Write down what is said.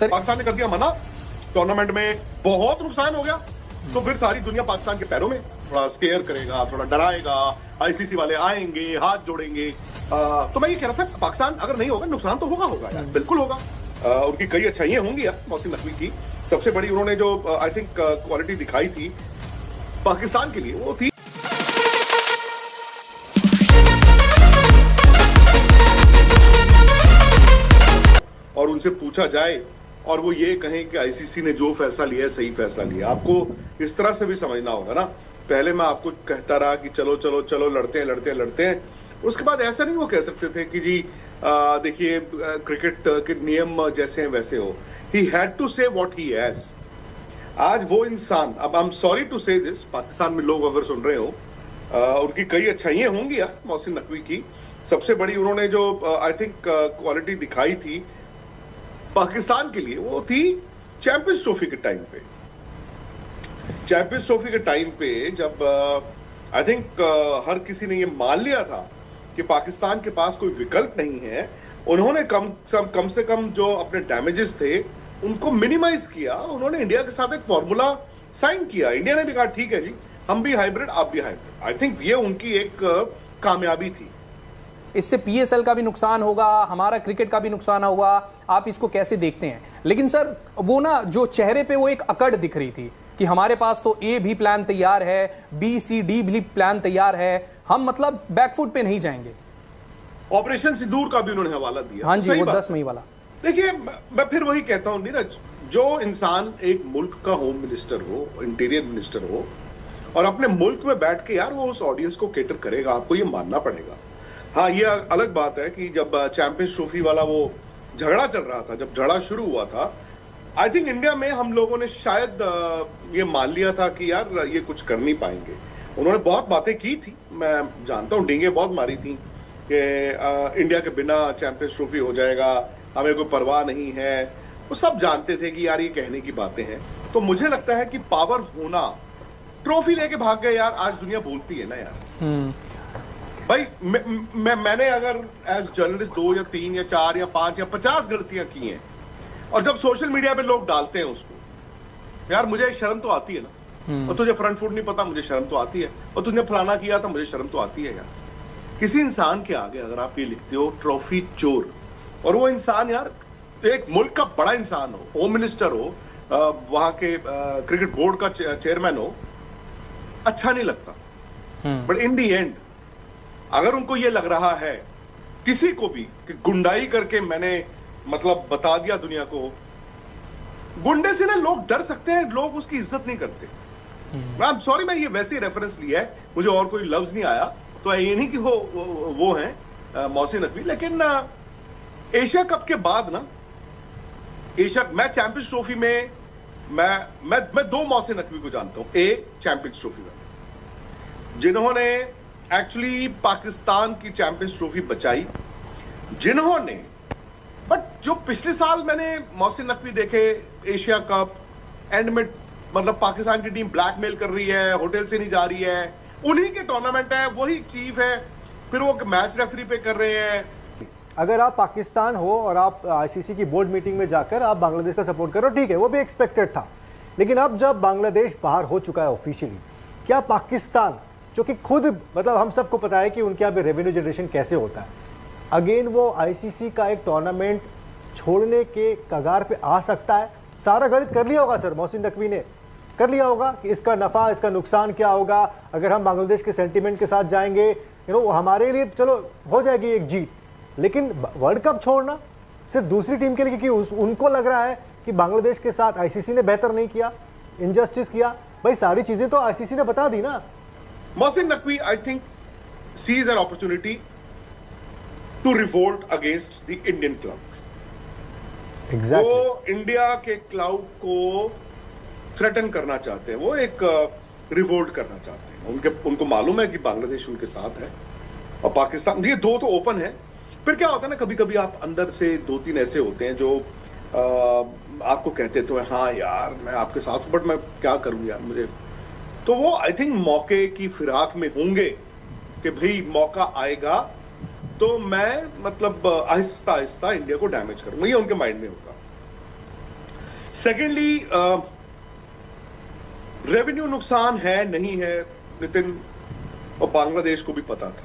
पाकिस्तान ने कर दिया मना, टूर्नामेंट में बहुत नुकसान हो गया, तो फिर सारी दुनिया पाकिस्तान के पैरों में थोड़ा स्केयर करेगा, थोड़ा डराएगा, आईसीसी वाले आएंगे, हाथ जोड़ेंगे। तो मैं ये कह रहा था, पाकिस्तान अगर नहीं होगा नुकसान तो होगा यार, बिल्कुल होगा। उनकी कई अच्छाइयां होंगी यार मोहसिन नकवी की। सबसे बड़ी उन्होंने जो आई थिंक क्वालिटी दिखाई थी पाकिस्तान के लिए, वो थी और उनसे पूछा जाए और वो ये कहें कि आईसीसी ने जो फैसला लिया है सही फैसला लिया। आपको इस तरह से भी समझना होगा ना। पहले मैं आपको कहता रहा कि चलो चलो चलो लड़ते हैं, उसके बाद ऐसा नहीं वो कह सकते थे कि जी देखिए क्रिकेट के नियम जैसे हैं वैसे हो। ही हैड टू से व्हाट ही हैज। आज वो इंसान, अब आई एम सॉरी टू से दिस, पाकिस्तान में लोग अगर सुन रहे हो, उनकी कई अच्छाइयां होंगी यार मोहसिन नकवी की। सबसे बड़ी उन्होंने जो आई थिंक क्वालिटी दिखाई थी पाकिस्तान के लिए, वो थी चैंपियंस ट्रॉफी के टाइम पे। चैंपियंस ट्रॉफी के टाइम पे जब आई थिंक हर किसी ने ये मान लिया था कि पाकिस्तान के पास कोई विकल्प नहीं है, उन्होंने कम से कम जो अपने डैमेजेस थे उनको मिनिमाइज किया। उन्होंने इंडिया के साथ एक फॉर्मूला साइन किया। इंडिया ने भी कहा ठीक है जी, हम भी हाइब्रिड, आप भी हाइब्रिड। आई थिंक ये उनकी एक कामयाबी थी। इससे पीएसएल का भी नुकसान होगा, हमारा क्रिकेट का भी नुकसान होगा। आप इसको कैसे देखते हैं? लेकिन सर वो ना जो चेहरे पे वो एक अकड़ दिख रही थी कि हमारे पास तो ए भी प्लान तैयार है, बी सी डी भी प्लान तैयार है, हम मतलब बैकफुट पे नहीं जाएंगे। ऑपरेशन सिंदूर का भी उन्होंने हवाला दिया। हाँ जी, वो 10 मई वाला। देखिए मैं फिर वही कहता हूं नीरज, जो इंसान एक मुल्क का होम मिनिस्टर हो, इंटीरियर मिनिस्टर हो, और अपने मुल्क में बैठ के यार वो उस ऑडियंस को केटर करेगा, आपको ये मानना पड़ेगा। हाँ, ये अलग बात है कि जब चैंपियंस ट्रॉफी वाला वो झगड़ा चल रहा था, जब झगड़ा शुरू हुआ था, आई थिंक इंडिया में हम लोगों ने शायद ये मान लिया था कि यार ये कुछ कर नहीं पाएंगे। उन्होंने बहुत बातें की थी, मैं जानता हूँ, डींगे बहुत मारी थी कि इंडिया के बिना चैंपियंस ट्रॉफी हो जाएगा, हमें कोई परवाह नहीं है। वो सब जानते थे कि यार ये कहने की बातें हैं। तो मुझे लगता है कि पावर होना, ट्रॉफी लेके भाग गए यार, आज दुनिया बोलती है ना यार। भाई मैंने अगर एज जर्नलिस्ट 2 या 3 या 4 या 5 या 50 गलतियां की हैं, और जब सोशल मीडिया पे लोग डालते हैं उसको, यार मुझे शर्म तो आती है ना। और तुझे फ्रंट फुट नहीं पता, मुझे शर्म तो आती है। और तुझने फलाना किया था, मुझे शर्म तो आती है यार। किसी इंसान के आगे अगर आप ये लिखते हो ट्रॉफी चोर, और वो इंसान यार एक मुल्क का बड़ा इंसान हो, होम मिनिस्टर हो, वहां के क्रिकेट बोर्ड का चेयरमैन हो, अच्छा नहीं लगता। बट इन दी एंड अगर उनको ये लग रहा है किसी को भी कि गुंडाई करके मैंने मतलब बता दिया दुनिया को, गुंडे से ना लोग डर सकते हैं, लोग उसकी इज्जत नहीं करते। आई एम सॉरी, मैं ये वैसे ही रेफरेंस लिया है, मुझे और कोई लफ्ज नहीं आया। तो ये नहीं कि वो हैं मोहसिन नकवी। लेकिन एशिया कप के बाद ना, मैं चैंपियंस ट्रॉफी में मैं 2 मोहसिन नकवी को जानता हूं। चैंपियंस ट्रॉफी में जिन्होंने एक्चुअली पाकिस्तान की चैंपियंस ट्रॉफी बचाई, जिन्होंने, बट जो पिछले साल मैंने मोहसिन नकवी देखे एशिया कप एंड में, मतलब पाकिस्तान की टीम ब्लैकमेल कर रही है, होटल से नहीं जा रही है, उन्हीं के टूर्नामेंट है, वही चीफ है, फिर वो मैच रेफरी पे कर रहे हैं। अगर आप पाकिस्तान हो और आप आईसीसी की बोर्ड मीटिंग में जाकर आप बांग्लादेश का सपोर्ट करो, ठीक है, वो भी एक्सपेक्टेड था। लेकिन अब जब बांग्लादेश बाहर हो चुका है ऑफिशियली, क्या पाकिस्तान, जो कि खुद मतलब हम सबको पता है कि उनके यहाँ पे रेवेन्यू जनरेशन कैसे होता है, अगेन वो आईसीसी का एक टूर्नामेंट छोड़ने के कगार पे आ सकता है? सारा गणित कर लिया होगा सर, मोहसिन नकवी ने कर लिया होगा कि इसका नफा, इसका नुकसान क्या होगा। अगर हम बांग्लादेश के सेंटीमेंट के साथ जाएंगे, हमारे लिए चलो हो जाएगी एक जीत, लेकिन वर्ल्ड कप छोड़ना सिर्फ दूसरी टीम के लिए, क्योंकि उनको लग रहा है कि बांग्लादेश के साथ आईसीसी ने बेहतर नहीं किया, इनजस्टिस किया। भाई सारी चीजें तो आईसीसी ने बता दी ना। Mohsin Naqvi I think sees an opportunity to revolt against the Indian cloud. वो इंडिया के क्लाउड को थ्रेटन करना चाहते हैं, वो एक रिवोल्ट करना चाहते हैं। उनको मालूम है कि बांग्लादेश उनके साथ है और पाकिस्तान, ये 2 तो ओपन है। फिर क्या होता है ना, कभी कभी आप अंदर से 2-3 ऐसे होते हैं जो आपको कहते तो है हाँ यार मैं आपके साथ हूं, बट मैं क्या करूं यार, मुझे तो वो आई थिंक मौके की फिराक में होंगे कि भाई मौका आएगा तो मैं मतलब आहिस्ता आहिस्ता इंडिया को डैमेज करूंगा, ये उनके माइंड में होगा। सेकेंडली, रेवेन्यू नुकसान है नहीं है नितिन, और बांग्लादेश को भी पता था।